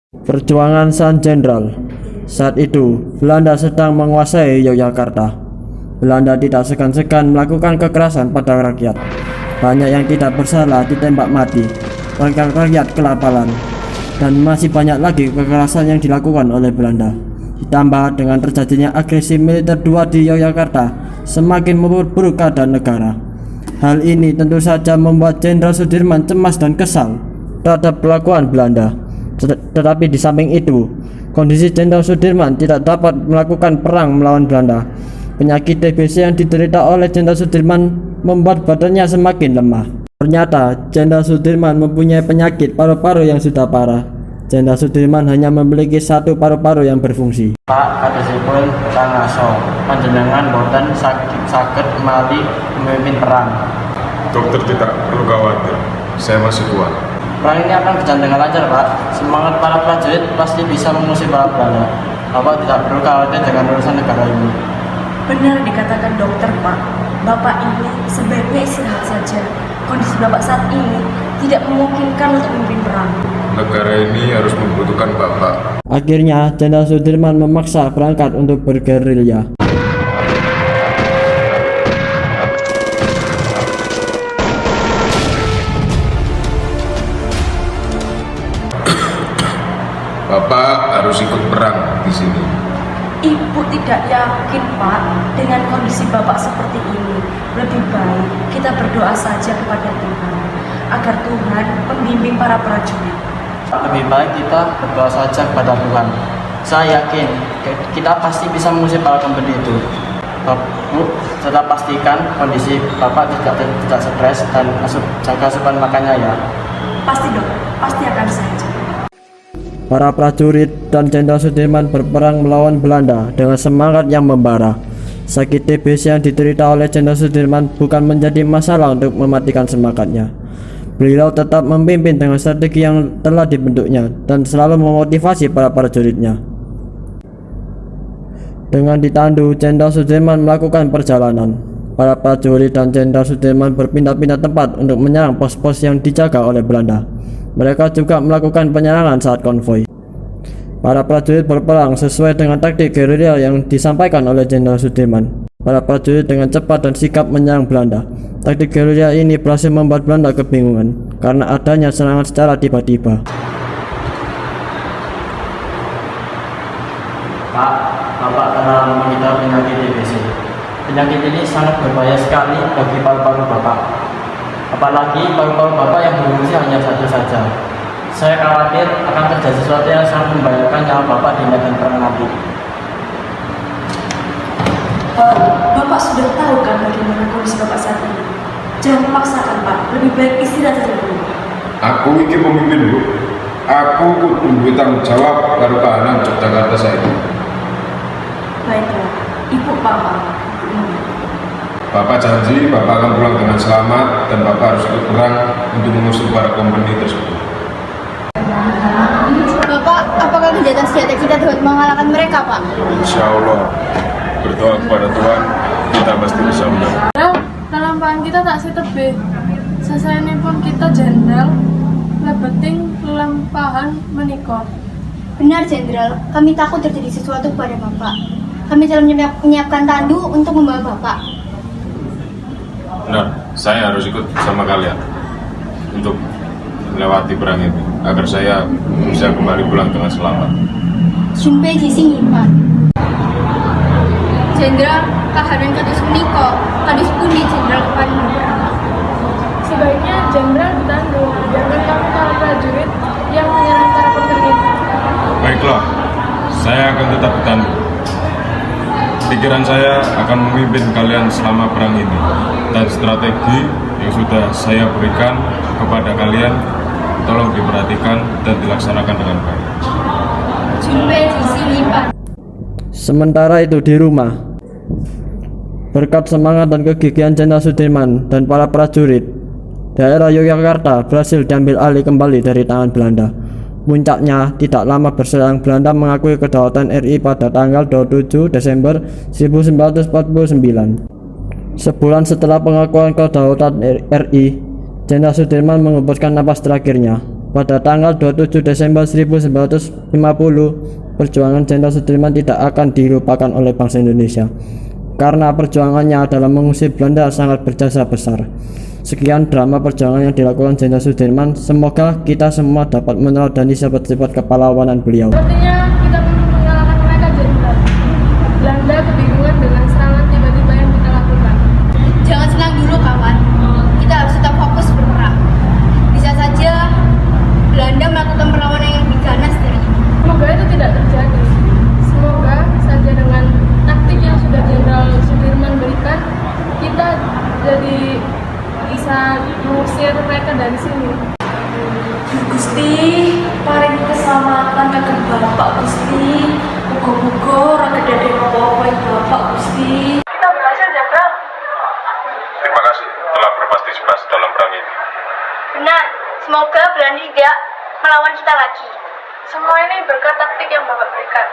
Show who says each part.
Speaker 1: Perjuangan Sang Jenderal. Saat itu, Belanda sedang menguasai Yogyakarta. Belanda tidak segan-segan melakukan kekerasan pada rakyat. Banyak yang tidak bersalah ditembak mati, bahkan rakyat kelaparan. Dan masih banyak lagi kekerasan yang dilakukan oleh Belanda. Ditambah dengan terjadinya agresi militer dua di Yogyakarta, semakin memperburuk keadaan negara. Hal ini tentu saja membuat Jenderal Sudirman cemas dan kesal terhadap perlakuan Belanda. Tetapi di samping itu, kondisi Jenderal Sudirman tidak dapat melakukan perang melawan Belanda. Penyakit TBC yang diderita oleh Jenderal Sudirman membuat badannya semakin lemah. Ternyata Jenderal Sudirman mempunyai penyakit paru-paru yang sudah parah. Jenderal Sudirman hanya memiliki satu paru-paru yang berfungsi.
Speaker 2: Pak, kadosipun petang ngaso, panjenengan boten sakit mali memimpin perang.
Speaker 3: Dokter tidak perlu khawatir, saya masih kuat.
Speaker 2: Perang ini akan berjalan dengan lancar, Pak. Semangat para prajurit pasti bisa mengusir para Belanda. Bapak tidak perlu khawatir dengan urusan negara ini.
Speaker 4: Benar dikatakan dokter, Pak. Bapak ini sebaiknya istirahat saja. Kondisi Bapak saat ini tidak memungkinkan untuk memimpin perang.
Speaker 3: Negara ini harus membutuhkan Bapak.
Speaker 1: Akhirnya, Jenderal Sudirman memaksa berangkat untuk bergerilya.
Speaker 3: Bapak harus ikut perang di sini.
Speaker 4: Ibu tidak yakin, Pak, dengan kondisi Bapak seperti ini. Lebih baik kita berdoa saja kepada Tuhan, agar Tuhan membimbing para prajurit.
Speaker 2: Lebih baik kita berdoa saja kepada Tuhan. Saya yakin kita pasti bisa mengusir para pembeli itu. Bu, tetap pastikan kondisi Bapak tidak stres dan jaga asupan makannya ya.
Speaker 4: Pasti, Dok. Pasti akan saya jaga.
Speaker 1: Para prajurit dan Jenderal Sudirman berperang melawan Belanda dengan semangat yang membara. Sakit TBC yang diderita oleh Jenderal Sudirman bukan menjadi masalah untuk mematikan semangatnya. Beliau tetap memimpin dengan strategi yang telah dibentuknya dan selalu memotivasi para prajuritnya. Dengan ditandu, Jenderal Sudirman melakukan perjalanan. Para prajurit dan Jenderal Sudirman berpindah-pindah tempat untuk menyerang pos-pos yang dijaga oleh Belanda. Mereka juga melakukan penyerangan saat konvoi. Para prajurit berperang sesuai dengan taktik gerilya yang disampaikan oleh Jenderal Sudirman. Para prajurit dengan cepat dan sigap menyerang Belanda. Taktik gerilya ini berhasil membuat Belanda kebingungan karena adanya serangan secara tiba-tiba.
Speaker 2: Pak, Bapak kenal mengidap penyakit TBC. Penyakit ini sangat berbahaya sekali bagi paru-paru Bapak. Apalagi paru-paru Bapak yang berfungsi hanya satu saja. Saya khawatir akan terjadi sesuatu yang sangat membahayakan nyawa Bapak di medan perang nanti.
Speaker 4: Bapak sudah tahu kan bagaimana kondisi Bapak saat ini. Jangan memaksakan, Pak. Lebih baik istirahat saja dulu.
Speaker 3: Aku ini pemimpin, Bu. Aku kudu tanggung jawab karo kahanan Yogyakarta saiki.
Speaker 4: Baiklah, Ibu paham.
Speaker 3: Bapak janji Bapak akan pulang dengan selamat dan Bapak harus ikut perang untuk mengusir para kompeni tersebut.
Speaker 5: Bapak, apakah kejahatan senjata kita dapat mengalahkan mereka, Pak?
Speaker 3: Insya Allah, berdoa kepada Tuhan, kita pasti bisa menang.
Speaker 6: Lelampahan kita tak setebe. Selesai pun kita jenderal lebeting lelampahan menikah.
Speaker 5: Benar, Jenderal. Kami takut terjadi sesuatu kepada Bapak. Kami telah menyiapkan tandu untuk membawa Bapak.
Speaker 3: Benar, saya harus ikut sama kalian untuk melewati perang itu agar saya bisa kembali pulang dengan selamat.
Speaker 5: Junpei Jising Pak. Jenderal, kahanan kadus menikah. Kadus pun di Jenderal kepada berperang.
Speaker 6: Sebaiknya jenderal ditandu, jangan kami para prajurit yang menyerang para pembeli.
Speaker 3: Baiklah, saya akan tetap ditandu. Pikiran saya akan memimpin kalian selama perang ini, dan strategi yang sudah saya berikan kepada kalian tolong diperhatikan dan dilaksanakan dengan baik.
Speaker 5: Junpei Jising Pak.
Speaker 1: Sementara itu di rumah, berkat semangat dan kegigihan Jenderal Sudirman dan para prajurit, daerah Yogyakarta berhasil diambil alih kembali dari tangan Belanda. Puncaknya, tidak lama berselang Belanda mengakui kedaulatan RI pada tanggal 27 Desember 1949. Sebulan setelah pengakuan kedaulatan RI, Jenderal Sudirman mengembuskan napas terakhirnya. Pada tanggal 27 Desember 1950, perjuangan Jenderal Sudirman tidak akan dilupakan oleh bangsa Indonesia karena perjuangannya dalam mengusir Belanda sangat berjasa besar. Sekian drama perjuangan yang dilakukan Jenderal Sudirman. Semoga kita semua dapat meneladani sifat-sifat kepahlawanan beliau.
Speaker 6: Sepertinya kita perlu mengalahkan mereka, Jenderal. Belanda kebingungan dengan serangan tiba-tiba yang kita lakukan.
Speaker 5: Jangan senang dulu kawan, kita harus tetap fokus berperang. Bisa saja Belanda melakukan perlawanan yang lebih ganas dari ini.
Speaker 6: Semoga itu tidak terjadi. Semoga saja dengan taktik yang sudah Jenderal Sudirman berikan, kita jadi bisa mengusir mereka dari sini.
Speaker 4: Gusti, paring keselamatan kagem Bapak Gusti. Muga-muga ora kedadek apa-apa ing Bapak Gusti.
Speaker 6: Kita berhasil, Jenderal.
Speaker 3: Terima kasih telah berpartisipasi dalam perang ini.
Speaker 5: Benar, semoga Belanda tidak melawan kita lagi.
Speaker 6: Semua ini berkat taktik yang Bapak berikan.